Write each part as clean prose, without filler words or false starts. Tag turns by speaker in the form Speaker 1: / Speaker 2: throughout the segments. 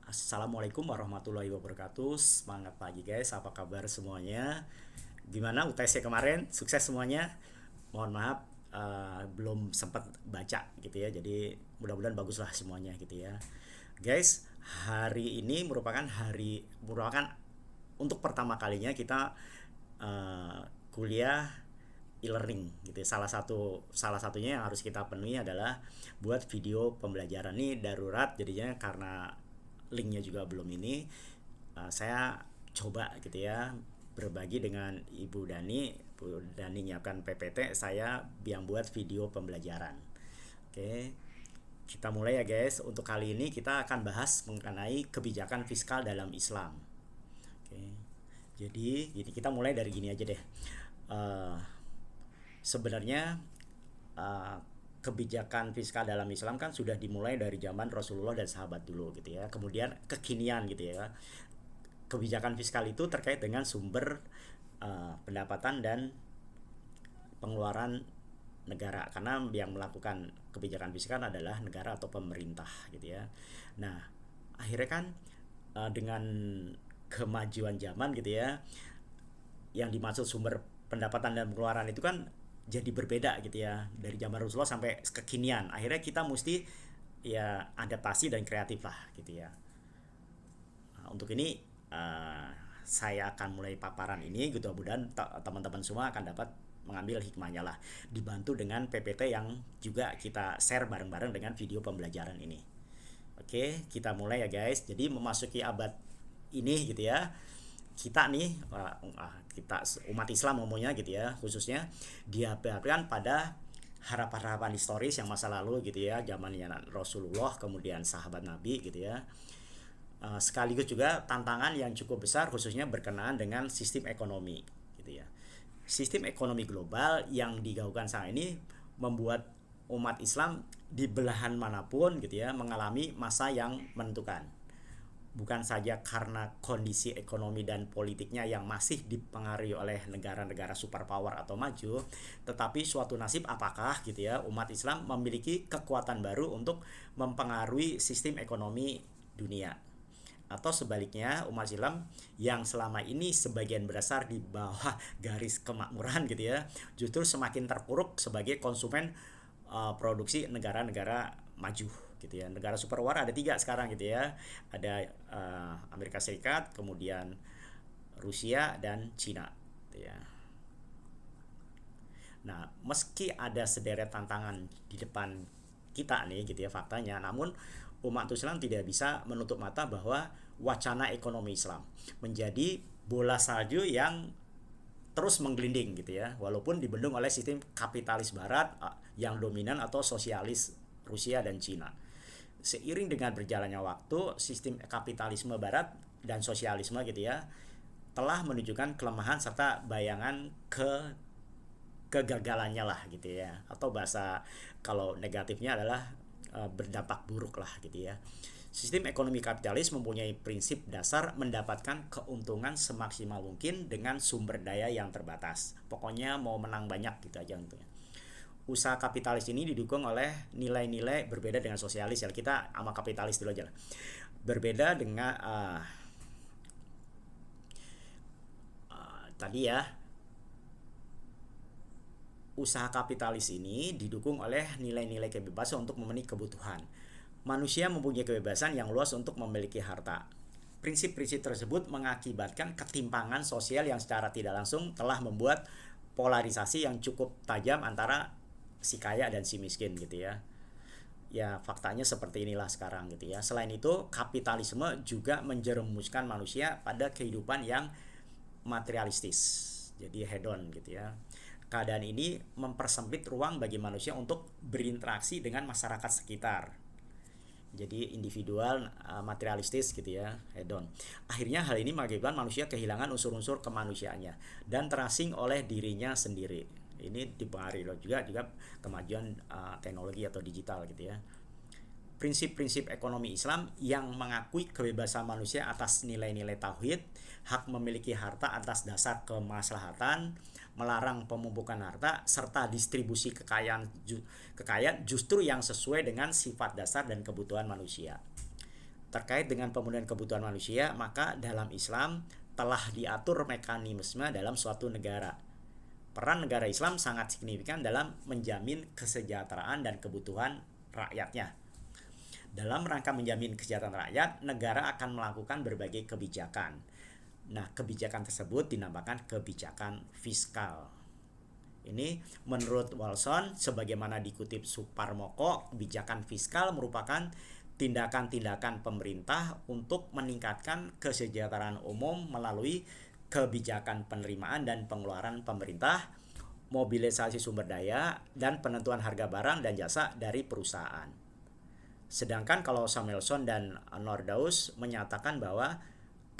Speaker 1: Assalamualaikum warahmatullahi wabarakatuh. Semangat pagi guys, apa kabar semuanya? Gimana UTC kemarin? Sukses semuanya? Mohon maaf, belum sempat baca gitu ya. Jadi mudah-mudahan baguslah semuanya gitu ya. Guys, hari ini merupakan untuk pertama kalinya kita kuliah e-learning gitu ya. Salah satunya yang harus kita penuhi adalah buat video pembelajaran ini darurat jadinya karena linknya juga belum ini. Saya coba gitu ya berbagi dengan Ibu Dani nyiapkan PPT, saya yang buat video pembelajaran. Oke, kita mulai ya guys. Untuk kali ini kita akan bahas mengenai kebijakan fiskal dalam Islam. Oke, jadi gini, kita mulai dari gini aja deh. Eh, Sebenarnya uh, kebijakan fiskal dalam Islam kan sudah dimulai dari zaman Rasulullah dan sahabat dulu gitu ya. Kemudian kekinian gitu ya. Kebijakan fiskal itu terkait dengan sumber pendapatan dan pengeluaran negara, karena yang melakukan kebijakan fiskal adalah negara atau pemerintah gitu ya. Nah, akhirnya kan dengan kemajuan zaman gitu ya, yang dimaksud sumber pendapatan dan pengeluaran itu kan jadi berbeda gitu ya dari zaman Rasulullah sampai kekinian. Akhirnya kita mesti ya adaptasi dan kreatif lah gitu ya. Nah, untuk ini saya akan mulai paparan ini gitu, mudah-mudahan teman-teman semua akan dapat mengambil hikmahnya lah, dibantu dengan PPT yang juga kita share bareng-bareng dengan video pembelajaran ini. Oke, kita mulai ya guys. Jadi memasuki abad ini gitu ya, kita nih kita umat Islam umumnya gitu ya, khususnya dihadapkan pada harapan-harapan historis yang masa lalu gitu ya, zamannya Rasulullah kemudian sahabat Nabi gitu ya. Sekaligus juga tantangan yang cukup besar khususnya berkenaan dengan sistem ekonomi gitu ya. Sistem ekonomi global yang digaungkan saat ini membuat umat Islam di belahan manapun gitu ya mengalami masa yang menentukan, bukan saja karena kondisi ekonomi dan politiknya yang masih dipengaruhi oleh negara-negara superpower atau maju, tetapi suatu nasib apakah gitu ya umat Islam memiliki kekuatan baru untuk mempengaruhi sistem ekonomi dunia, atau sebaliknya umat Islam yang selama ini sebagian besar di bawah garis kemakmuran gitu ya justru semakin terpuruk sebagai konsumen produksi negara-negara maju gitu ya. Negara superpower ada tiga sekarang gitu ya, ada Amerika Serikat, kemudian Rusia dan Cina gitu ya. Nah, meski ada sederet tantangan di depan kita nih gitu ya faktanya, namun umat Islam tidak bisa menutup mata bahwa wacana ekonomi Islam menjadi bola salju yang terus menggelinding gitu ya, walaupun dibendung oleh sistem kapitalis barat yang dominan atau sosialis Rusia dan Cina. Seiring dengan berjalannya waktu, sistem kapitalisme barat dan sosialisme gitu ya telah menunjukkan kelemahan serta bayangan kegagalannya lah gitu ya, atau bahasa kalau negatifnya adalah berdampak buruk lah gitu ya. Sistem ekonomi kapitalis mempunyai prinsip dasar mendapatkan keuntungan semaksimal mungkin dengan sumber daya yang terbatas. Pokoknya mau menang banyak gitu aja untuk usaha kapitalis ini didukung oleh nilai-nilai berbeda dengan sosialis ya. Kita sama kapitalis dulu aja lah. Berbeda dengan tadi ya, usaha kapitalis ini didukung oleh nilai-nilai kebebasan untuk memenuhi kebutuhan. Manusia mempunyai kebebasan yang luas untuk memiliki harta. Prinsip-prinsip tersebut mengakibatkan ketimpangan sosial yang secara tidak langsung telah membuat polarisasi yang cukup tajam antara si kaya dan si miskin gitu ya. Ya faktanya seperti inilah sekarang gitu ya. Selain itu, kapitalisme juga menjerumuskan manusia pada kehidupan yang materialistis, jadi hedon gitu ya. Keadaan ini mempersempit ruang bagi manusia untuk berinteraksi dengan masyarakat sekitar, jadi individual materialistis gitu ya, hedon. Akhirnya hal ini mengakibatkan manusia kehilangan unsur-unsur kemanusiaannya dan terasing oleh dirinya sendiri. Ini dipengaruhi juga kemajuan teknologi atau digital gitu ya. Prinsip-prinsip ekonomi Islam yang mengakui kebebasan manusia atas nilai-nilai tauhid, hak memiliki harta atas dasar kemaslahatan, melarang pemumpukan harta, serta distribusi kekayaan justru yang sesuai dengan sifat dasar dan kebutuhan manusia. terkait dengan pemenuhan kebutuhan manusia, maka dalam Islam telah diatur mekanisme dalam suatu negara. Peran negara Islam sangat signifikan dalam menjamin kesejahteraan dan kebutuhan rakyatnya. Dalam rangka menjamin kesejahteraan rakyat, negara akan melakukan berbagai kebijakan. Nah, kebijakan tersebut dinamakan kebijakan fiskal. Ini menurut Walson, sebagaimana dikutip Suparmoko, kebijakan fiskal merupakan tindakan-tindakan pemerintah untuk meningkatkan kesejahteraan umum melalui kebijakan penerimaan dan pengeluaran pemerintah, mobilisasi sumber daya, dan penentuan harga barang dan jasa dari perusahaan. Sedangkan kalau Samuelson dan Nordhaus menyatakan bahwa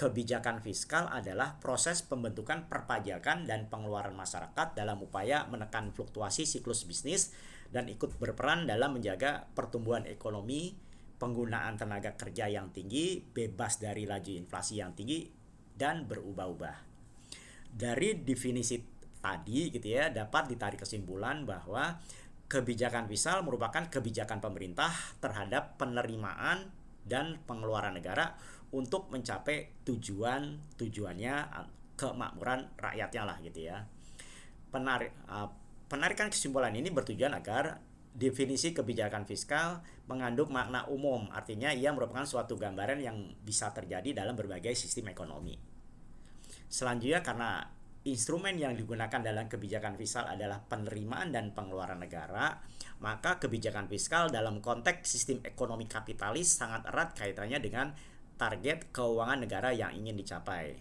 Speaker 1: kebijakan fiskal adalah proses pembentukan perpajakan dan pengeluaran masyarakat dalam upaya menekan fluktuasi siklus bisnis dan ikut berperan dalam menjaga pertumbuhan ekonomi, penggunaan tenaga kerja yang tinggi, bebas dari laju inflasi yang tinggi, dan berubah-ubah. Dari definisi tadi gitu ya, dapat ditarik kesimpulan bahwa kebijakan fiskal merupakan kebijakan pemerintah terhadap penerimaan dan pengeluaran negara untuk mencapai tujuannya kemakmuran rakyatnya lah gitu ya. Penarikan kesimpulan ini bertujuan agar definisi kebijakan fiskal mengandung makna umum, artinya ia merupakan suatu gambaran yang bisa terjadi dalam berbagai sistem ekonomi. Selanjutnya, karena instrumen yang digunakan dalam kebijakan fiskal adalah penerimaan dan pengeluaran negara, maka kebijakan fiskal dalam konteks sistem ekonomi kapitalis sangat erat kaitannya dengan target keuangan negara yang ingin dicapai.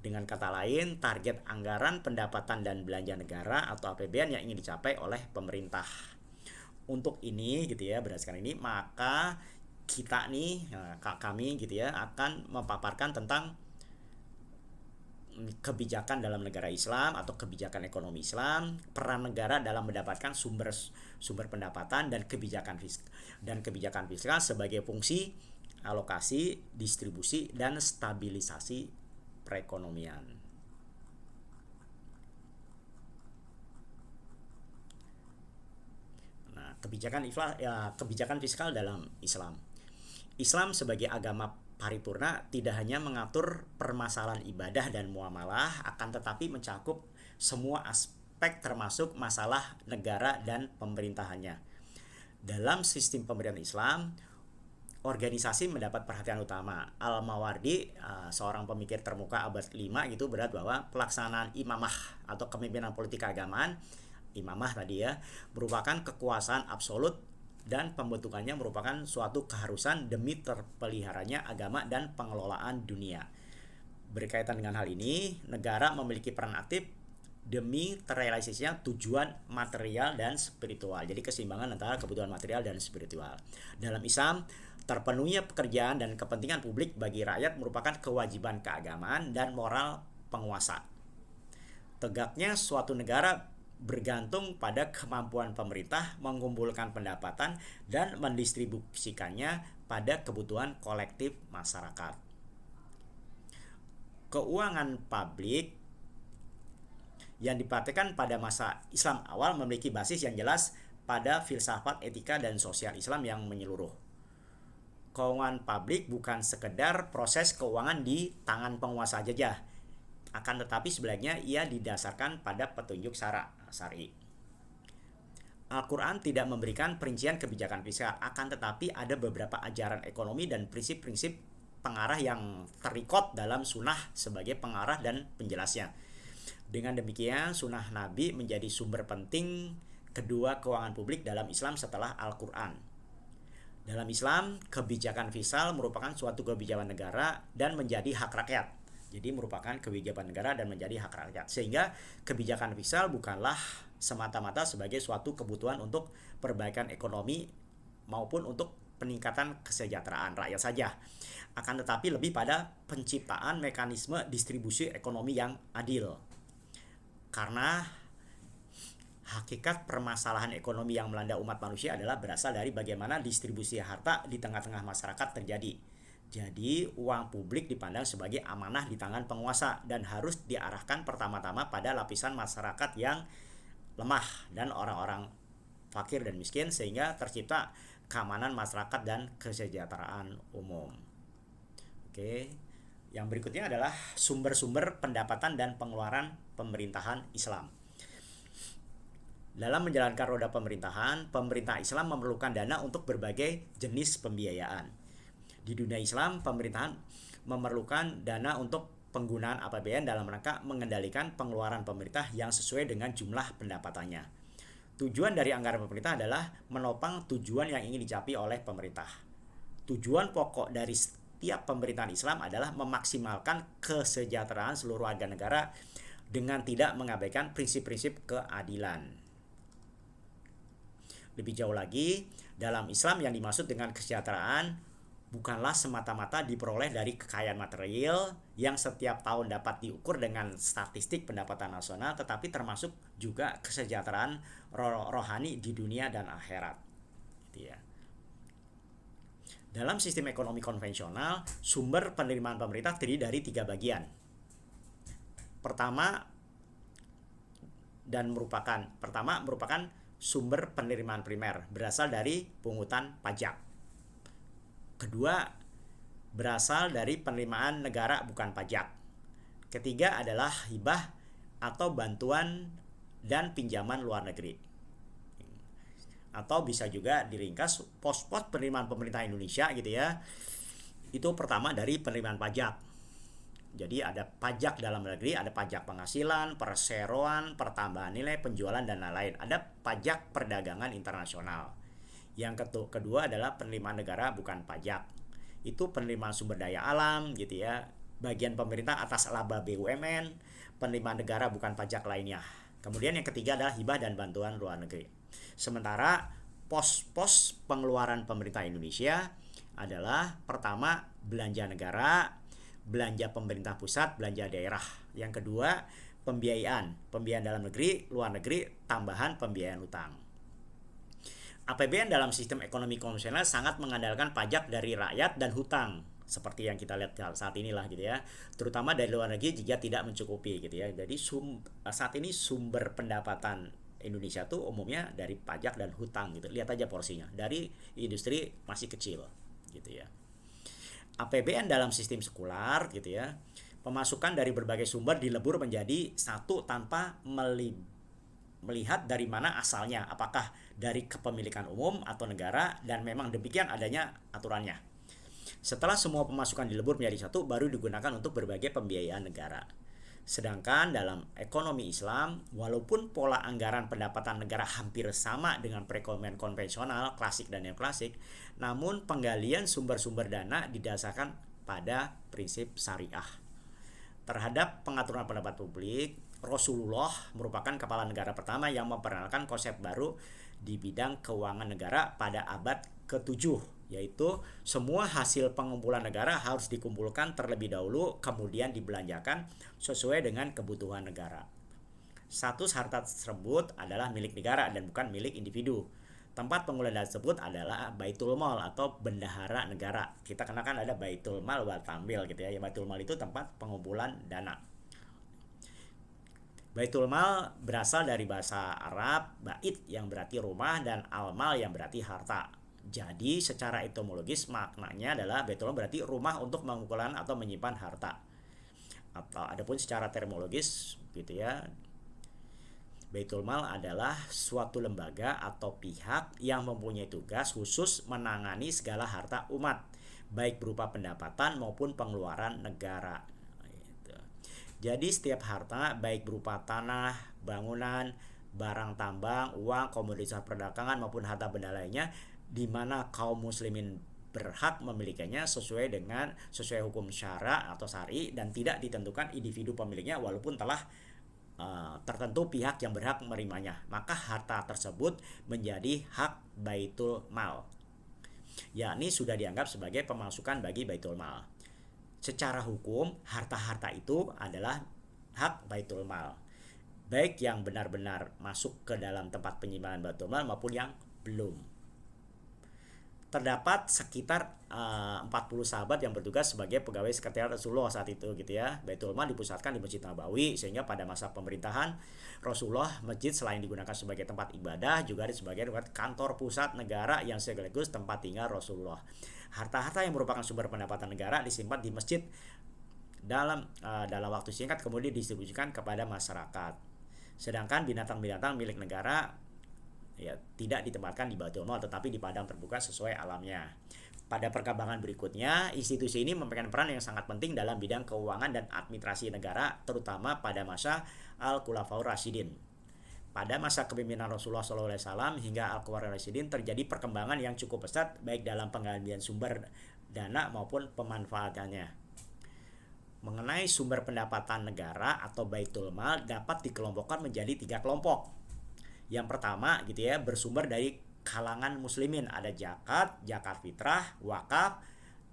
Speaker 1: Dengan kata lain, target anggaran pendapatan dan belanja negara atau APBN yang ingin dicapai oleh pemerintah. Untuk ini gitu ya, berdasarkan ini maka kita nih, kami gitu ya, akan memaparkan tentang kebijakan dalam negara Islam atau kebijakan ekonomi Islam, peran negara dalam mendapatkan sumber pendapatan dan kebijakan fiskal sebagai fungsi alokasi, distribusi, dan stabilisasi perekonomian. Kebijakan fiskal dalam Islam. Islam sebagai agama paripurna tidak hanya mengatur permasalahan ibadah dan muamalah, akan tetapi mencakup semua aspek termasuk masalah negara dan pemerintahannya. Dalam sistem pemerintahan Islam, organisasi mendapat perhatian utama. Al-Mawardi, seorang pemikir termuka abad 5 gitu, berat bahwa pelaksanaan imamah atau kepemimpinan politik keagamaan, imamah tadi ya, merupakan kekuasaan absolut dan pembentukannya merupakan suatu keharusan demi terpeliharanya agama dan pengelolaan dunia. Berkaitan dengan hal ini, negara memiliki peran aktif demi terrealisasinya tujuan material dan spiritual. Jadi keseimbangan antara kebutuhan material dan spiritual. Dalam Islam, terpenuhinya pekerjaan dan kepentingan publik bagi rakyat merupakan kewajiban keagamaan dan moral penguasa. Tegaknya suatu negara bergantung pada kemampuan pemerintah mengumpulkan pendapatan dan mendistribusikannya pada kebutuhan kolektif masyarakat. Keuangan publik yang dipraktikkan pada masa Islam awal memiliki basis yang jelas pada filsafat etika dan sosial Islam yang menyeluruh. Keuangan publik bukan sekedar proses keuangan di tangan penguasa saja, akan tetapi sebenarnya ia didasarkan pada petunjuk syar'i. Al-Quran tidak memberikan perincian kebijakan fiskal, akan tetapi ada beberapa ajaran ekonomi dan prinsip-prinsip pengarah yang terikot dalam sunnah sebagai pengarah dan penjelasnya. Dengan demikian, sunnah Nabi menjadi sumber penting kedua keuangan publik dalam Islam setelah Al-Quran. Dalam Islam, kebijakan fiskal merupakan suatu kebijakan negara dan menjadi hak rakyat. Jadi merupakan kebijakan negara dan menjadi hak rakyat. Sehingga kebijakan fiskal bukanlah semata-mata sebagai suatu kebutuhan untuk perbaikan ekonomi maupun untuk peningkatan kesejahteraan rakyat saja. Akan tetapi lebih pada penciptaan mekanisme distribusi ekonomi yang adil. Karena hakikat permasalahan ekonomi yang melanda umat manusia adalah berasal dari bagaimana distribusi harta di tengah-tengah masyarakat terjadi. Jadi, uang publik dipandang sebagai amanah di tangan penguasa dan harus diarahkan pertama-tama pada lapisan masyarakat yang lemah dan orang-orang fakir dan miskin sehingga tercipta keamanan masyarakat dan kesejahteraan umum. Oke. Yang berikutnya adalah sumber-sumber pendapatan dan pengeluaran pemerintahan Islam. Dalam menjalankan roda pemerintahan, pemerintah Islam memerlukan dana untuk berbagai jenis pembiayaan. Di dunia Islam, pemerintahan memerlukan dana untuk penggunaan APBN dalam rangka mengendalikan pengeluaran pemerintah yang sesuai dengan jumlah pendapatannya. Tujuan dari anggaran pemerintah adalah menopang tujuan yang ingin dicapai oleh pemerintah. Tujuan pokok dari setiap pemerintahan Islam adalah memaksimalkan kesejahteraan seluruh warga negara dengan tidak mengabaikan prinsip-prinsip keadilan. Lebih jauh lagi, dalam Islam yang dimaksud dengan kesejahteraan bukanlah semata-mata diperoleh dari kekayaan material yang setiap tahun dapat diukur dengan statistik pendapatan nasional, tetapi termasuk juga kesejahteraan rohani di dunia dan akhirat. Gitu ya. Dalam sistem ekonomi konvensional, sumber penerimaan pemerintah terdiri dari 3 bagian. Pertama merupakan sumber penerimaan primer, berasal dari pungutan pajak. Kedua, berasal dari penerimaan negara bukan pajak. Ketiga adalah hibah atau bantuan dan pinjaman luar negeri. Atau bisa juga diringkas pos-pos penerimaan pemerintah Indonesia gitu ya. Itu pertama dari penerimaan pajak. Jadi ada pajak dalam negeri, ada pajak penghasilan, perseroan, pertambahan nilai, penjualan, dan lain-lain. Ada pajak perdagangan internasional. Yang kedua adalah penerimaan negara bukan pajak. Itu penerimaan sumber daya alam gitu ya. Bagian pemerintah atas laba BUMN, penerimaan negara bukan pajak lainnya. Kemudian yang ketiga adalah hibah dan bantuan luar negeri. Sementara pos-pos pengeluaran pemerintah Indonesia adalah pertama belanja negara, belanja pemerintah pusat, belanja daerah. Yang kedua, pembiayaan dalam negeri, luar negeri, tambahan pembiayaan utang. APBN dalam sistem ekonomi konvensional sangat mengandalkan pajak dari rakyat dan hutang, seperti yang kita lihat saat inilah gitu ya. Terutama dari luar negeri jika tidak mencukupi gitu ya. Jadi saat ini sumber pendapatan Indonesia tuh umumnya dari pajak dan hutang gitu. Lihat aja porsinya. Dari industri masih kecil gitu ya. APBN dalam sistem sekular gitu ya, pemasukan dari berbagai sumber dilebur menjadi satu tanpa melihat dari mana asalnya, apakah dari kepemilikan umum atau negara, dan memang demikian adanya aturannya. Setelah semua pemasukan dilebur menjadi satu, baru digunakan untuk berbagai pembiayaan negara. Sedangkan dalam ekonomi Islam, walaupun pola anggaran pendapatan negara hampir sama dengan perekonomian konvensional, klasik dan neoklasik, namun penggalian sumber-sumber dana didasarkan pada prinsip syariah. Terhadap pengaturan pendapat publik, Rasulullah merupakan kepala negara pertama yang memperkenalkan konsep baru di bidang keuangan negara pada abad ke-7, yaitu semua hasil pengumpulan negara harus dikumpulkan terlebih dahulu kemudian dibelanjakan sesuai dengan kebutuhan negara. Status harta tersebut adalah milik negara dan bukan milik individu. Tempat pengumpulan dana tersebut adalah Baitul Mal atau bendahara negara. Kita kenakan ada Baitul Mal wal Tambil gitu ya. Baitul Mal itu tempat pengumpulan dana. Baitul Mal berasal dari bahasa Arab bait yang berarti rumah dan al-mal yang berarti harta. Jadi secara etimologis maknanya adalah Baitul Mal berarti rumah untuk mengumpulkan atau menyimpan harta. Atau adapun secara terminologis gitu ya, Baitul Mal adalah suatu lembaga atau pihak yang mempunyai tugas khusus menangani segala harta umat, baik berupa pendapatan maupun pengeluaran negara. Jadi setiap harta baik berupa tanah, bangunan, barang tambang, uang, komoditas perdagangan maupun harta benda lainnya di mana kaum muslimin berhak memilikinya sesuai hukum syara atau syari dan tidak ditentukan individu pemiliknya walaupun telah tertentu pihak yang berhak menerimanya, maka harta tersebut menjadi hak Baitul Mal, yakni sudah dianggap sebagai pemasukan bagi Baitul Mal. Secara hukum, harta-harta itu adalah hak Baitul Mal, baik yang benar-benar masuk ke dalam tempat penyimpanan Baitul Mal maupun yang belum. terdapat sekitar 40 sahabat yang bertugas sebagai pegawai sekretariat Rasulullah saat itu gitu ya. Baitul Mal dipusatkan di Masjid Nabawi, sehingga pada masa pemerintahan Rasulullah, masjid selain digunakan sebagai tempat ibadah juga sebagai tempat kantor pusat negara yang sekaligus tempat tinggal Rasulullah. Harta-harta yang merupakan sumber pendapatan negara disimpan di masjid dalam waktu singkat kemudian didistribusikan kepada masyarakat. Sedangkan binatang-binatang milik negara ya tidak ditempatkan di Baitul Mal tetapi di padang terbuka sesuai alamnya. Pada perkembangan berikutnya, institusi ini memegang peran yang sangat penting dalam bidang keuangan dan administrasi negara, terutama pada masa Al-Khulafaur Rasyidin. Pada masa kepemimpinan Rasulullah SAW hingga Al-Khulafaur Rasyidin terjadi perkembangan yang cukup pesat baik dalam pengambilan sumber dana maupun pemanfaatannya. Mengenai sumber pendapatan negara atau Baitul Mal dapat dikelompokkan menjadi 3 kelompok. Yang pertama gitu ya, bersumber dari kalangan muslimin, ada zakat fitrah, wakaf,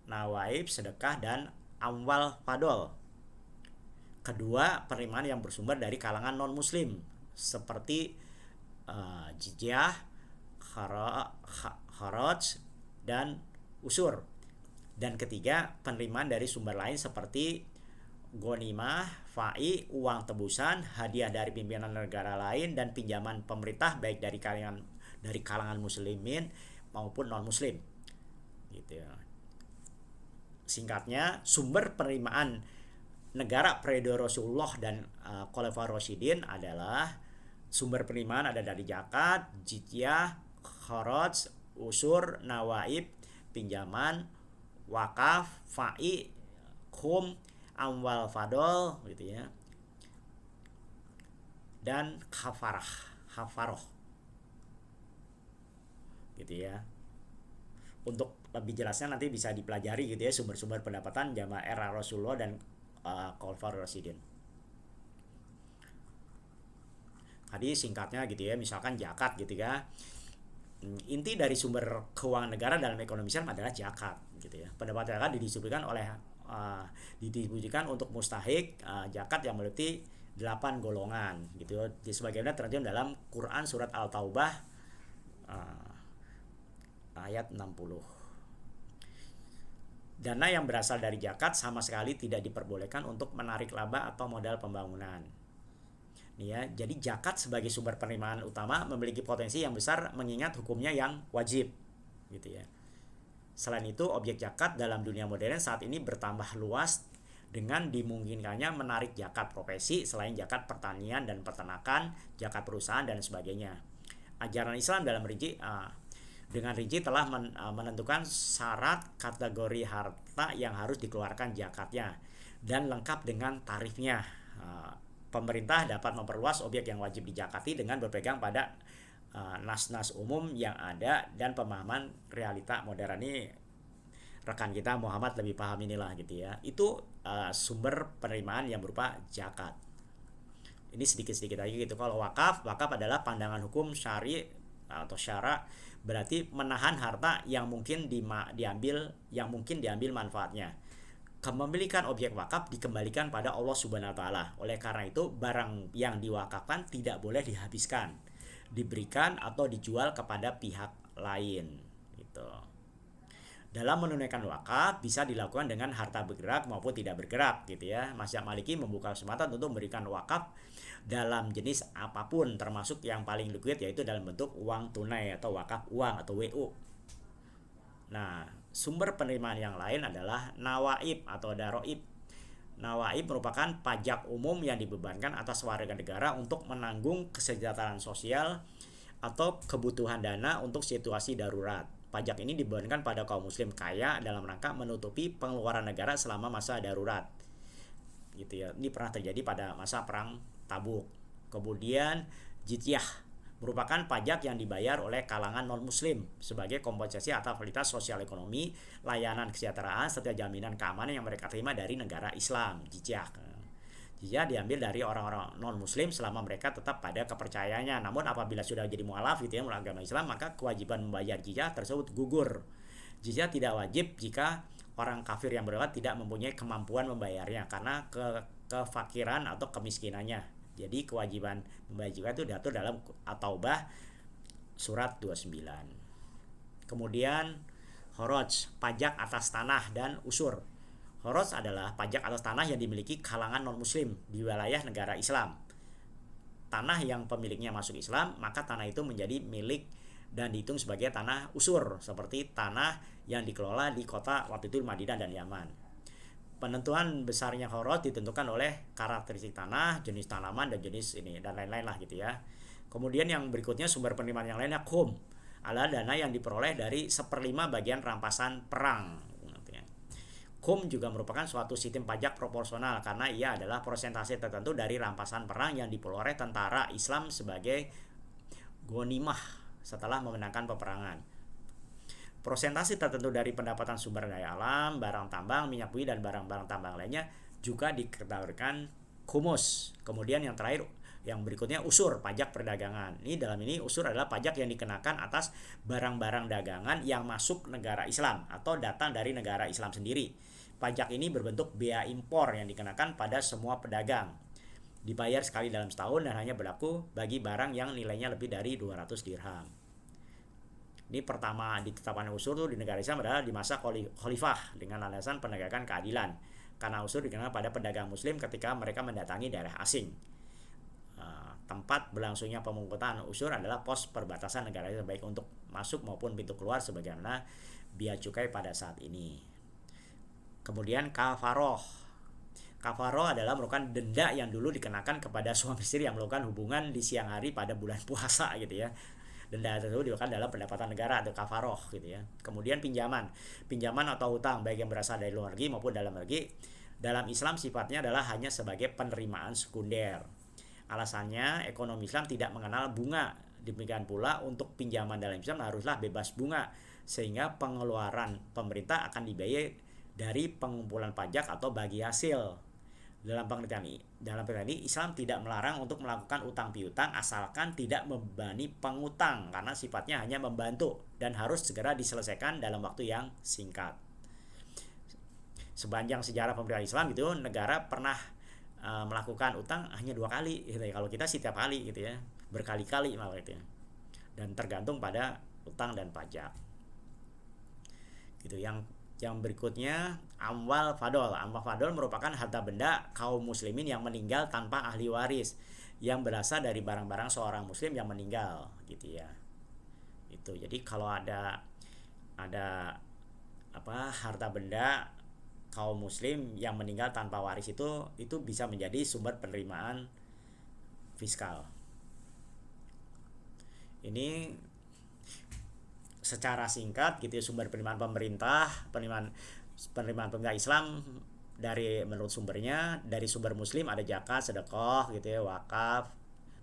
Speaker 1: nawaib, sedekah, dan amwal fadol. Kedua, penerimaan yang bersumber dari kalangan non muslim seperti jizyah, kharaj, dan usur. Dan ketiga, penerimaan dari sumber lain seperti ghanimah, fai, uang tebusan, hadiah dari pimpinan negara lain, dan pinjaman pemerintah baik dari kalangan muslimin maupun non muslim gitu ya. Singkatnya, sumber penerimaan negara periode Rasulullah dan Khulafaur Rasyidin adalah sumber penerimaan ada dari zakat, jizyah, kharaj, usur, nawaib, pinjaman, wakaf, fai, khum, amwal fadol gitu ya, dan kafaroh gitu ya. Untuk lebih jelasnya nanti bisa dipelajari gitu ya, sumber-sumber pendapatan zaman era Rasulullah dan Khulafaur Rasyidin. Tadi singkatnya gitu ya, misalkan zakat gitu ya. Inti dari sumber keuangan negara dalam ekonomi Islam adalah zakat gitu ya. Pendapatan zakat didistribusikan untuk mustahik zakat yang meliputi 8 golongan gitu. Sebagaimana tercantum dalam Quran surat Al-Taubah ayat 60. Dana yang berasal dari zakat sama sekali tidak diperbolehkan untuk menarik laba atau modal pembangunan. Nih ya, jadi zakat sebagai sumber penerimaan utama memiliki potensi yang besar mengingat hukumnya yang wajib gitu ya. Selain itu, objek zakat dalam dunia modern saat ini bertambah luas dengan dimungkinkannya menarik zakat profesi selain zakat pertanian dan peternakan, zakat perusahaan dan sebagainya. Ajaran Islam dengan rinci telah menentukan syarat kategori harta yang harus dikeluarkan zakatnya dan lengkap dengan tarifnya. Pemerintah dapat memperluas objek yang wajib dizakati dengan berpegang pada nas-nas umum yang ada dan pemahaman realita modern. Ini rekan kita Muhammad lebih paham inilah gitu ya. Itu sumber penerimaan yang berupa zakat. Ini sedikit-sedikit aja gitu. Kalau wakaf adalah pandangan hukum syari atau syara, berarti menahan harta yang mungkin diambil manfaatnya. Kepemilikan objek wakaf dikembalikan pada Allah Subhanahu wa taala. Oleh karena itu, barang yang diwakafkan tidak boleh dihabiskan, diberikan atau dijual kepada pihak lain gitu. Dalam menunaikan wakaf bisa dilakukan dengan harta bergerak maupun tidak bergerak gitu ya. Mazhab Maliki membuka kesempatan untuk memberikan wakaf dalam jenis apapun termasuk yang paling liquid yaitu dalam bentuk uang tunai atau wakaf uang atau WU. Nah, sumber penerimaan yang lain adalah nawaib atau daroib. Nawaib merupakan pajak umum yang dibebankan atas warga negara untuk menanggung kesejahteraan sosial atau kebutuhan dana untuk situasi darurat. Pajak ini dibebankan pada kaum muslim kaya dalam rangka menutupi pengeluaran negara selama masa darurat. Gitu ya. Ini pernah terjadi pada masa perang Tabuk. Kemudian jizyah merupakan pajak yang dibayar oleh kalangan non-muslim sebagai kompensasi atas fasilitas sosial ekonomi, layanan kesejahteraan, serta jaminan keamanan yang mereka terima dari negara Islam. Jizyah diambil dari orang-orang non-muslim selama mereka tetap pada kepercayaannya. Namun apabila sudah jadi mualaf gitu ya, agama Islam, maka kewajiban membayar jizyah tersebut gugur. Jizyah tidak wajib jika orang kafir yang beragama tidak mempunyai kemampuan membayarnya karena kefakiran atau kemiskinannya. Jadi kewajiban membayar jizyah itu diatur dalam At-Taubah surat 29. Kemudian Kharaj, pajak atas tanah dan usur. Kharaj adalah pajak atas tanah yang dimiliki kalangan non-muslim di wilayah negara Islam. Tanah yang pemiliknya masuk Islam, maka tanah itu menjadi milik dan dihitung sebagai tanah usur, seperti tanah yang dikelola di kota waktu itu Madinah dan Yaman. Penentuan besarnya kharaj ditentukan oleh karakteristik tanah, jenis tanaman, dan jenis ini dan lain-lain lah gitu ya. Kemudian yang berikutnya sumber penerimaan yang lainnya khum, adalah dana yang diperoleh dari 1/5 bagian rampasan perang. Khum juga merupakan suatu sistem pajak proporsional karena ia adalah persentase tertentu dari rampasan perang yang diperoleh tentara Islam sebagai ghanimah setelah memenangkan peperangan. Persentase tertentu dari pendapatan sumber daya alam, barang tambang, minyak bumi, dan barang-barang tambang lainnya juga dikeluarkan khumus. Kemudian yang terakhir, yang berikutnya usur, pajak perdagangan. Dalam ini usur adalah pajak yang dikenakan atas barang-barang dagangan yang masuk negara Islam atau datang dari negara Islam sendiri. Pajak ini berbentuk bea impor yang dikenakan pada semua pedagang. Dibayar sekali dalam setahun dan hanya berlaku bagi barang yang nilainya lebih dari 200 dirham. Ini pertama ditetapkan usur tuh di negara Islam adalah di masa khalifah dengan alasan penegakan keadilan. Karena usur dikenakan pada pedagang muslim ketika mereka mendatangi daerah asing. Tempat berlangsungnya pemungutan usur adalah pos perbatasan negara Islam, baik untuk masuk maupun pintu keluar sebagaimana bea cukai pada saat ini. Kemudian kafaroh. Kafaroh adalah merupakan denda yang dulu dikenakan kepada suami istri yang melakukan hubungan di siang hari pada bulan puasa gitu ya. Denda tersebut dikenakan dalam pendapatan negara atau kafaroh gitu ya. Kemudian pinjaman atau hutang baik yang berasal dari luar negeri maupun dalam negeri. Dalam Islam sifatnya adalah hanya sebagai penerimaan sekunder. Alasannya ekonomi Islam tidak mengenal bunga. Demikian pula untuk pinjaman dalam Islam haruslah bebas bunga sehingga pengeluaran pemerintah akan dibiayai dari pengumpulan pajak atau bagi hasil. Dalam pengertian ini Islam tidak melarang untuk melakukan utang piutang asalkan tidak membebani pengutang karena sifatnya hanya membantu dan harus segera diselesaikan dalam waktu yang singkat. Sepanjang sejarah pemerintahan Islam gitu, negara pernah melakukan utang hanya 2 kali gitu ya. Kalau kita setiap kali gitu ya, berkali-kali malah itu ya. Dan tergantung pada utang dan pajak. Gitu. Yang berikutnya amwal fadol. Amwal fadol merupakan harta benda kaum muslimin yang meninggal tanpa ahli waris yang berasal dari barang-barang seorang muslim yang meninggal gitu ya. Itu. Jadi kalau ada harta benda kaum muslim yang meninggal tanpa waris itu bisa menjadi sumber penerimaan fiskal. Ini secara singkat gitu ya, sumber penerimaan pemerintah Islam dari menurut sumbernya, dari sumber muslim ada zakat, sedekah gitu ya, wakaf,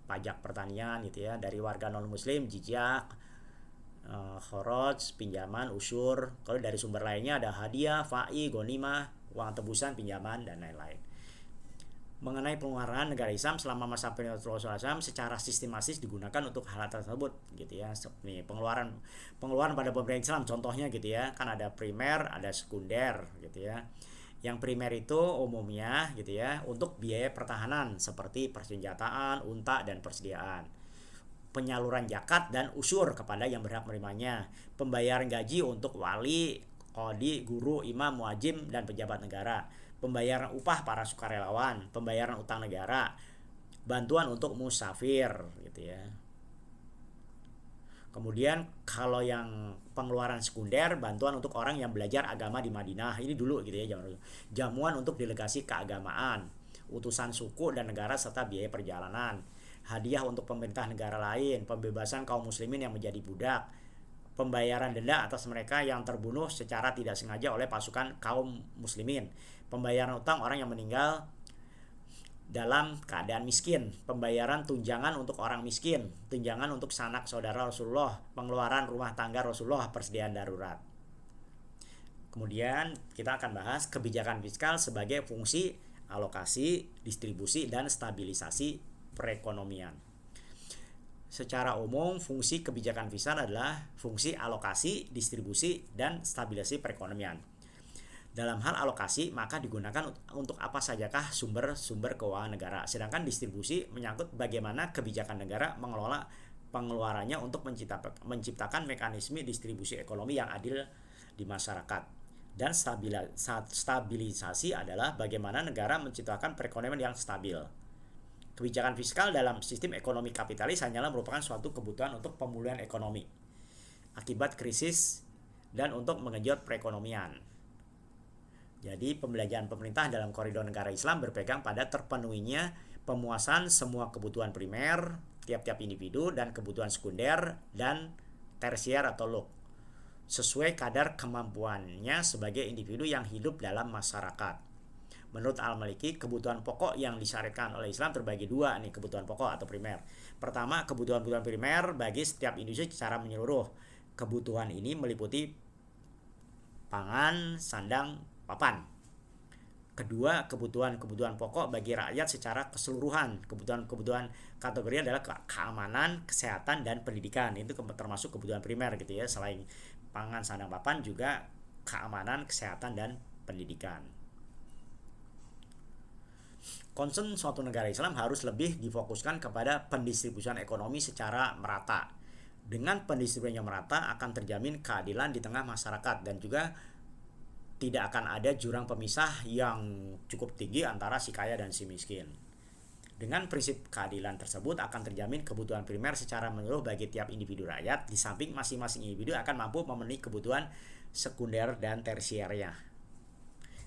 Speaker 1: pajak pertanian gitu ya, dari warga non muslim jizyah, kharaj, pinjaman, usur. Kalau dari sumber lainnya ada hadiah, fa'i, ghanimah, uang tebusan, pinjaman, dan lain-lain. Mengenai pengeluaran negara Islam selama masa Rasulullah SAW secara sistematis digunakan untuk hal tersebut gitu ya. Nih pengeluaran pada pemerintah Islam contohnya gitu ya, kan ada primer, ada sekunder gitu ya. Yang primer itu umumnya gitu ya untuk biaya pertahanan seperti persenjataan, unta, dan persediaan. Penyaluran zakat dan usur kepada yang berhak menerimanya, pembayaran gaji untuk wali, qadhi, guru, imam, muadzin, dan pejabat negara, pembayaran upah para sukarelawan, pembayaran utang negara, bantuan untuk musafir gitu ya. Kemudian kalau yang pengeluaran sekunder, bantuan untuk orang yang belajar agama di Madinah, ini dulu gitu ya, jamuan untuk delegasi keagamaan, utusan suku dan negara serta biaya perjalanan, hadiah untuk pemerintah negara lain, pembebasan kaum muslimin yang menjadi budak, pembayaran denda atas mereka yang terbunuh secara tidak sengaja oleh pasukan kaum muslimin, pembayaran utang orang yang meninggal dalam keadaan miskin, pembayaran tunjangan untuk orang miskin, tunjangan untuk sanak saudara Rasulullah, pengeluaran rumah tangga Rasulullah, persediaan darurat. Kemudian kita akan bahas kebijakan fiskal sebagai fungsi alokasi, distribusi, dan stabilisasi perekonomian. Secara umum, fungsi kebijakan fiskal adalah fungsi alokasi, distribusi, dan stabilisasi perekonomian. Dalam hal alokasi, maka digunakan untuk apa sajakah sumber-sumber keuangan negara. Sedangkan distribusi menyangkut bagaimana kebijakan negara mengelola pengeluarannya untuk menciptakan mekanisme distribusi ekonomi yang adil di masyarakat. Dan stabilisasi adalah bagaimana negara menciptakan perekonomian yang stabil. Kebijakan fiskal dalam sistem ekonomi kapitalis hanyalah merupakan suatu kebutuhan untuk pemulihan ekonomi akibat krisis dan untuk mengejut perekonomian. Jadi pembelanjaan pemerintah dalam koridor negara Islam berpegang pada terpenuhinya pemuasan semua kebutuhan primer tiap-tiap individu dan kebutuhan sekunder dan tersier atau low sesuai kadar kemampuannya sebagai individu yang hidup dalam masyarakat. Menurut Al-Maliki, kebutuhan pokok yang disyariatkan oleh Islam terbagi dua nih, kebutuhan pokok atau primer. Pertama, kebutuhan primer bagi setiap individu secara menyeluruh. Kebutuhan ini meliputi pangan, sandang, papan. Kedua, kebutuhan pokok bagi rakyat secara keseluruhan. Kebutuhan kategori adalah keamanan, kesehatan, dan pendidikan. Itu termasuk kebutuhan primer gitu ya. Selain pangan, sandang, papan juga keamanan, kesehatan, dan pendidikan. Concern suatu negara Islam harus lebih difokuskan kepada pendistribusian ekonomi secara merata. Dengan pendistribusian yang merata akan terjamin keadilan di tengah masyarakat dan juga tidak akan ada jurang pemisah yang cukup tinggi antara si kaya dan si miskin. Dengan prinsip keadilan tersebut akan terjamin kebutuhan primer secara menyeluruh bagi tiap individu rakyat, di samping masing-masing individu akan mampu memenuhi kebutuhan sekunder dan tersiernya.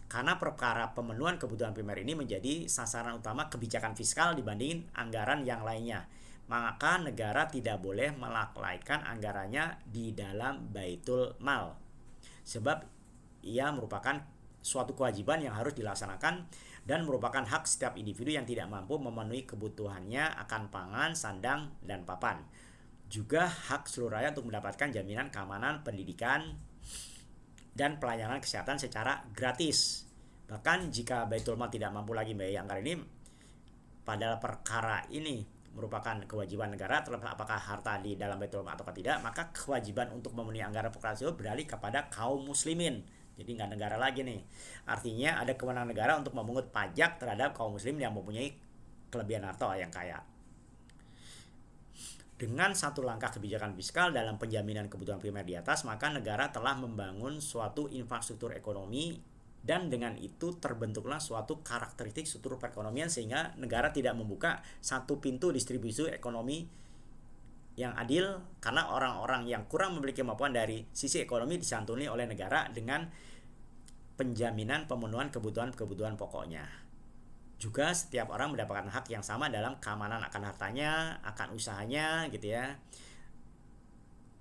Speaker 1: Karena perkara pemenuhan kebutuhan primer ini menjadi sasaran utama kebijakan fiskal dibanding anggaran yang lainnya, maka negara tidak boleh melalaikan anggarannya di dalam baitul mal. Sebab ia merupakan suatu kewajiban yang harus dilaksanakan dan merupakan hak setiap individu yang tidak mampu memenuhi kebutuhannya akan pangan, sandang, dan papan. Juga hak seluruh rakyat untuk mendapatkan jaminan keamanan, pendidikan, dan pelayanan kesehatan secara gratis. Bahkan jika Baitul Mal tidak mampu lagi membiayai anggaran ini, pada perkara ini merupakan kewajiban negara, terlepas apakah harta di dalam Baitul Mal atau tidak, maka kewajiban untuk memenuhi anggaran perkara tersebut beralih kepada kaum muslimin. Jadi nggak negara lagi nih. Artinya ada kewenangan negara untuk memungut pajak terhadap kaum muslim yang mempunyai kelebihan harta yang kaya. Dengan satu langkah kebijakan fiskal dalam penjaminan kebutuhan primer di atas, maka negara telah membangun suatu infrastruktur ekonomi dan dengan itu terbentuklah suatu karakteristik struktur perekonomian sehingga negara tidak membuka satu pintu distribusi ekonomi yang adil karena orang-orang yang kurang memiliki kemampuan dari sisi ekonomi disantuni oleh negara dengan penjaminan pemenuhan kebutuhan pokoknya. Juga setiap orang mendapatkan hak yang sama dalam keamanan akan hartanya, akan usahanya gitu ya,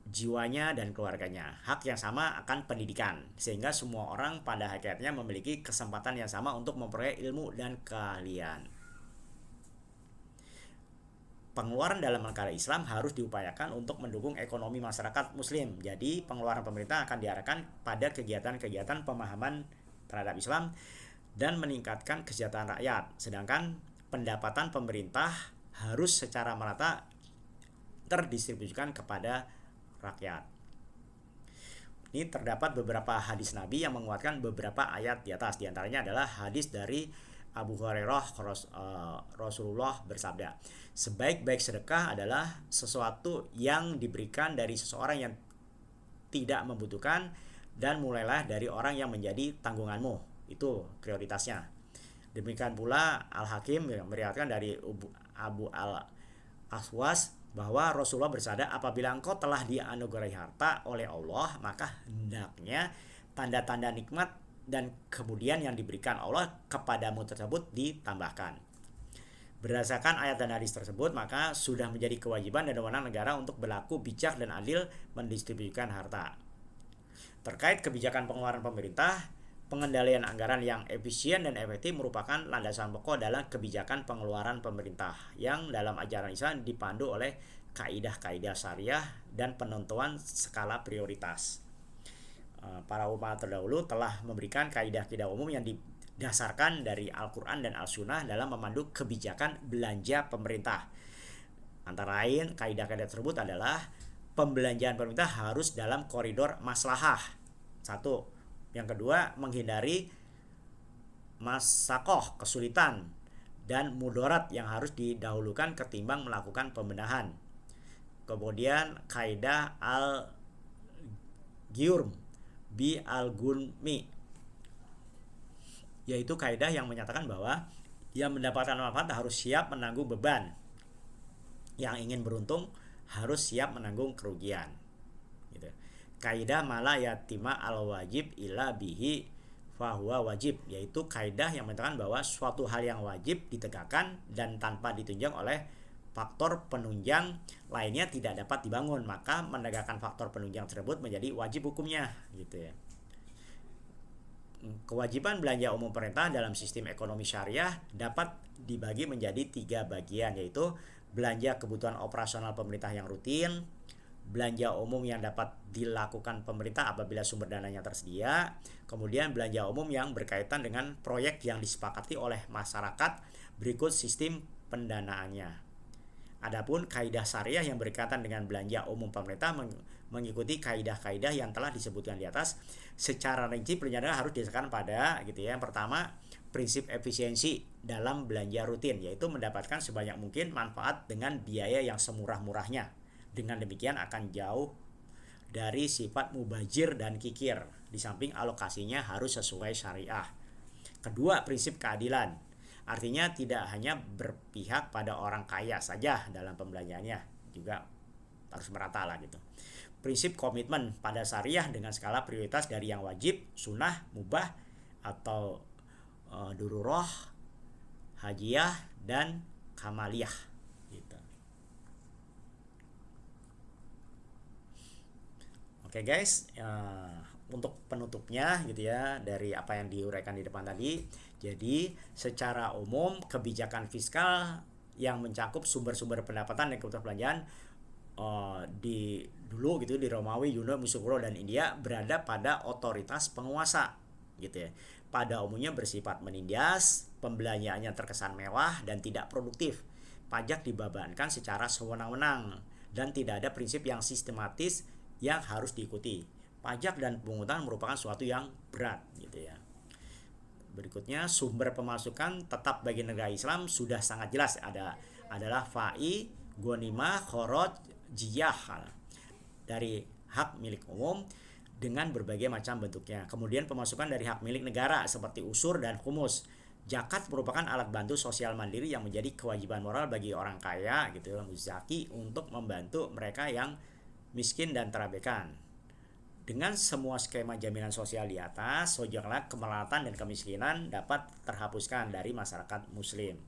Speaker 1: jiwanya dan keluarganya. Hak yang sama akan pendidikan sehingga semua orang pada hakikatnya memiliki kesempatan yang sama untuk memperoleh ilmu dan keahlian. Pengeluaran dalam negara Islam harus diupayakan untuk mendukung ekonomi masyarakat muslim. Jadi pengeluaran pemerintah akan diarahkan pada kegiatan-kegiatan pemahaman terhadap Islam dan meningkatkan kesejahteraan rakyat. Sedangkan pendapatan pemerintah harus secara merata terdistribusikan kepada rakyat. Ini terdapat beberapa hadis Nabi yang menguatkan beberapa ayat di atas. Di antaranya adalah hadis dari Abu Hurairah, Rasulullah bersabda, sebaik-baik sedekah adalah sesuatu yang diberikan dari seseorang yang tidak membutuhkan dan mulailah dari orang yang menjadi tanggunganmu. Itu prioritasnya. Demikian pula Al-Hakim yang meriwayatkan dari Abu Al-Aswas bahwa Rasulullah bersabda, apabila engkau telah dianugerahi harta oleh Allah, maka hendaknya tanda-tanda nikmat dan kemudian yang diberikan Allah kepadamu tersebut ditambahkan. Berdasarkan ayat dan hadis tersebut, maka sudah menjadi kewajiban dan wewenang negara untuk berlaku bijak dan adil mendistribusikan harta. Terkait kebijakan pengeluaran pemerintah, pengendalian anggaran yang efisien dan efektif merupakan landasan pokok dalam kebijakan pengeluaran pemerintah yang dalam ajaran Islam dipandu oleh kaidah-kaidah syariah dan penentuan skala prioritas. Para ulama terdahulu telah memberikan kaidah-kaidah umum yang didasarkan dari Al-Quran dan Al-Sunnah dalam memandu kebijakan belanja pemerintah. Antara lain, kaidah-kaidah tersebut adalah pembelanjaan pemerintah harus dalam koridor maslahah. Satu. Yang kedua, menghindari masakoh, kesulitan, dan mudarat yang harus didahulukan ketimbang melakukan pembenahan. Kemudian, kaidah al-gyurm, bi al-gunmi, yaitu kaidah yang menyatakan bahwa yang mendapatkan manfaat harus siap menanggung beban, yang ingin beruntung harus siap menanggung kerugian gitu. Kaidah mala yatima al wajib ila bihi fahuwa wajib, yaitu kaidah yang menyatakan bahwa suatu hal yang wajib ditegakkan dan tanpa ditunjang oleh faktor penunjang lainnya tidak dapat dibangun, maka menegakkan faktor penunjang tersebut menjadi wajib hukumnya gitu ya. Kewajiban belanja umum pemerintah dalam sistem ekonomi syariah dapat dibagi menjadi 3 bagian, yaitu belanja kebutuhan operasional pemerintah yang rutin, belanja umum yang dapat dilakukan pemerintah apabila sumber dananya tersedia, kemudian belanja umum yang berkaitan dengan proyek yang disepakati oleh masyarakat berikut sistem pendanaannya. Adapun kaidah syariah yang berkaitan dengan belanja umum pemerintah mengikuti kaidah-kaidah yang telah disebutkan di atas. Secara rinci perencanaan harus didasarkan pada gitu ya. Yang pertama, prinsip efisiensi dalam belanja rutin, yaitu mendapatkan sebanyak mungkin manfaat dengan biaya yang semurah-murahnya. Dengan demikian akan jauh dari sifat mubazir dan kikir, di samping alokasinya harus sesuai syariah. Kedua, prinsip keadilan. Artinya tidak hanya berpihak pada orang kaya saja dalam pembelanjaannya, juga harus merata lah gitu. Prinsip komitmen pada syariah dengan skala prioritas dari yang wajib, sunnah, mubah atau dururah, hajiyah dan kamaliyah gitu. Oke guys, untuk penutupnya gitu ya dari apa yang diuraikan di depan tadi. Jadi secara umum kebijakan fiskal yang mencakup sumber-sumber pendapatan dan kebutuhan belanjaan di dulu gitu di Romawi, Yunani, Mesir dan India berada pada otoritas penguasa gitu ya. Pada umumnya bersifat menindas, pembelanjaannya terkesan mewah dan tidak produktif. Pajak dibebankan secara sewenang-wenang dan tidak ada prinsip yang sistematis yang harus diikuti. Pajak dan pungutan merupakan suatu yang berat gitu ya. Berikutnya, sumber pemasukan tetap bagi negara Islam sudah sangat jelas adalah fai, ghanimah, kharaj, jizyah dari hak milik umum dengan berbagai macam bentuknya. Kemudian pemasukan dari hak milik negara seperti usur dan khumus. Zakat merupakan alat bantu sosial mandiri yang menjadi kewajiban moral bagi orang kaya gitu, muzaki, untuk membantu mereka yang miskin dan terabaikan. Dengan semua skema jaminan sosial di atas, sejauhnya kemelaratan dan kemiskinan dapat terhapuskan dari masyarakat muslim.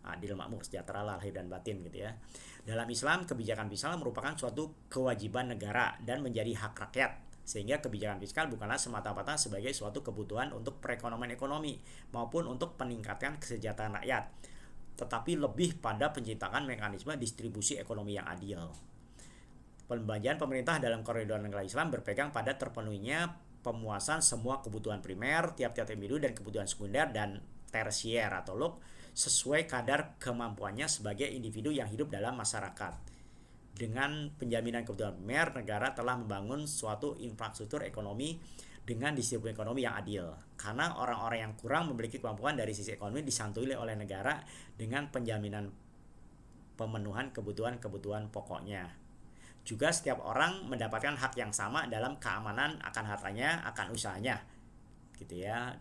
Speaker 1: Adil, makmur, sejahtera lahir dan batin gitu ya. Dalam Islam, kebijakan fiskal merupakan suatu kewajiban negara dan menjadi hak rakyat. Sehingga kebijakan fiskal bukanlah semata-mata sebagai suatu kebutuhan untuk perekonomian ekonomi maupun untuk peningkatan kesejahteraan rakyat, tetapi lebih pada penciptaan mekanisme distribusi ekonomi yang adil. Pembelanjaan pemerintah dalam koridor negara Islam berpegang pada terpenuhinya pemuasan semua kebutuhan primer tiap-tiap individu dan kebutuhan sekunder dan tersier atau log sesuai kadar kemampuannya sebagai individu yang hidup dalam masyarakat. Dengan penjaminan kebutuhan primer, negara telah membangun suatu infrastruktur ekonomi dengan distribusi ekonomi yang adil. Karena orang-orang yang kurang memiliki kemampuan dari sisi ekonomi disantui oleh negara dengan penjaminan pemenuhan kebutuhan-kebutuhan pokoknya. Juga setiap orang mendapatkan hak yang sama dalam keamanan akan hartanya, akan usahanya gitu ya.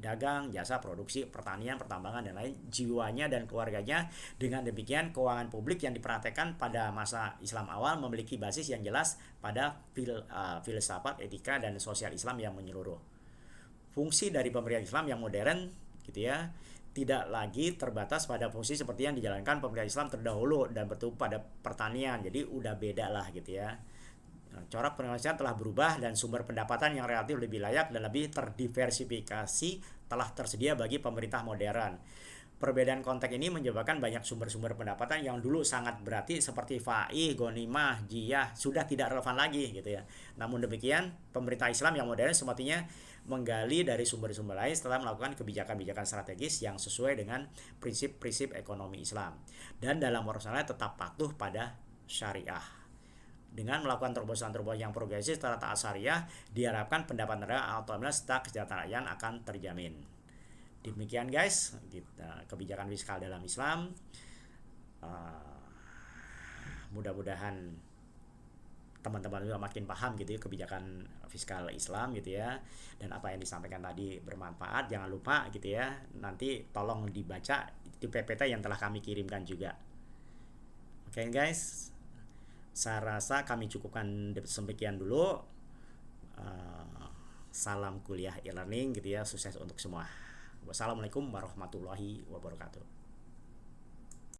Speaker 1: Dagang, jasa, produksi, pertanian, pertambangan dan lain, jiwanya dan keluarganya. Dengan demikian keuangan publik yang dipraktekkan pada masa Islam awal memiliki basis yang jelas pada filsafat, etika dan sosial Islam yang menyeluruh. Fungsi dari pemerintahan Islam yang modern gitu ya tidak lagi terbatas pada fungsi seperti yang dijalankan pemerintah Islam terdahulu dan bertumpu pada pertanian. Jadi udah beda lah gitu ya. Corak penghasilan telah berubah dan sumber pendapatan yang relatif lebih layak dan lebih terdiversifikasi telah tersedia bagi pemerintah modern. Perbedaan konteks ini menyebabkan banyak sumber-sumber pendapatan yang dulu sangat berarti seperti fai, ghanimah, jizyah sudah tidak relevan lagi gitu ya. Namun demikian, pemerintah Islam yang modern semestinya menggali dari sumber-sumber lain setelah melakukan kebijakan-kebijakan strategis yang sesuai dengan prinsip-prinsip ekonomi Islam dan dalam urusannya tetap patuh pada syariah. Dengan melakukan terobosan-terobosan yang progresif secara taat syariah, diharapkan pendapat negara otomatis serta kesejahteraan akan terjamin. Demikian guys, kebijakan fiskal dalam Islam. Mudah-mudahan teman-teman juga makin paham gitu ya kebijakan fiskal Islam gitu ya, dan apa yang disampaikan tadi bermanfaat. Jangan lupa gitu ya, nanti tolong dibaca di PPT yang telah kami kirimkan juga. Oke guys, saya rasa kami cukupkan sekian dulu. Salam kuliah e-learning gitu ya, sukses untuk semua. Wassalamualaikum warahmatullahi wabarakatuh.